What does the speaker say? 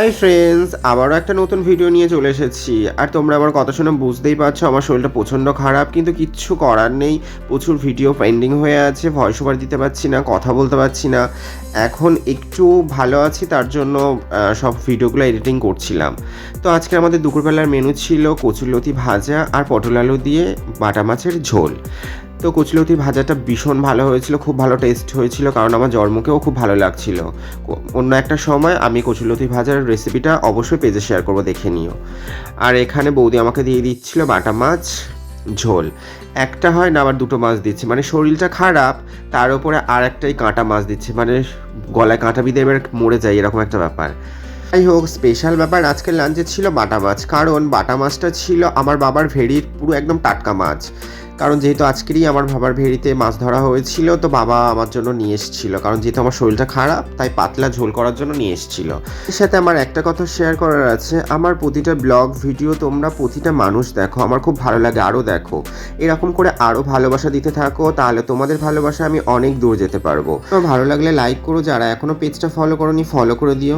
Hi friends, আবারও একটা নতুন ভিডিও নিয়ে চলে এসেছি। আর তোমরা আমার কথা শুনে বুঝতেই পারছো আমার শরীরটা প্রচণ্ড খারাপ, কিন্তু কিচ্ছু করার নেই। প্রচুর ভিডিও পেন্ডিং হয়ে আছে, ভয়েস ওভার দিতে পারছি না, কথা বলতে পারছি না। এখন একটু ভালো আছি, তার জন্য সব ভিডিওগুলো এডিটিং করছিলাম। তো আজকে আমাদের দুপুরবেলার মেনু ছিল কচুরলতি ভাজা আর পটল আলু দিয়ে বাটা মাছের ঝোল। তো কচুলতি ভাজাটা ভীষণ ভালো হয়েছিল, খুব ভালো টেস্ট হয়েছিল, কারণ আমার জন্মকেও খুব ভালো লাগছিল। অন্য একটা সময় আমি কচুলতি ভাজার রেসিপিটা অবশ্যই পেজে শেয়ার করবো, দেখে নিও। আর এখানে বৌদি আমাকে দিয়ে দিচ্ছিল বাটা মাছ ঝোল। একটা হয় না, আবার দুটো মাছ দিচ্ছে, মানে শরীরটা খারাপ, তার উপরে আর একটাই কাঁটা মাছ দিচ্ছে, মানে গলায় কাঁটা বিঁধে এবার মরে যায়, এরকম একটা ব্যাপার। যাই হোক, স্পেশাল ব্যাপার আজকের লাঞ্চে ছিল বাটা মাছ, কারণ বাটা মাছটা ছিল আমার বাবার ভেড়ির পুরো একদম টাটকা মাছ। কারণ যেহেতু আজকেরই আমার বাবার ভেড়িতে মাছ ধরা হয়েছিল, তো বাবা আমার জন্য নিয়ে এসেছিল, কারণ যেহেতু আমার শরীরটা খারাপ তাই পাতলা ঝোল করার জন্য নিয়ে এসেছিল। এর সাথে আমার একটা কথা শেয়ার করার আছে, আমার প্রতিটা ব্লগ ভিডিও তোমরা প্রতিটা মানুষ দেখো, আমার খুব ভালো লাগে, আরও দেখো, এরকম করে আরও ভালোবাসা দিতে থাকো, তাহলে তোমাদের ভালোবাসা আমি অনেক দূর যেতে পারবো। তো ভালো লাগলে লাইক করো, যারা এখনও পেজটা ফলো করোনি ফলো করে দিও।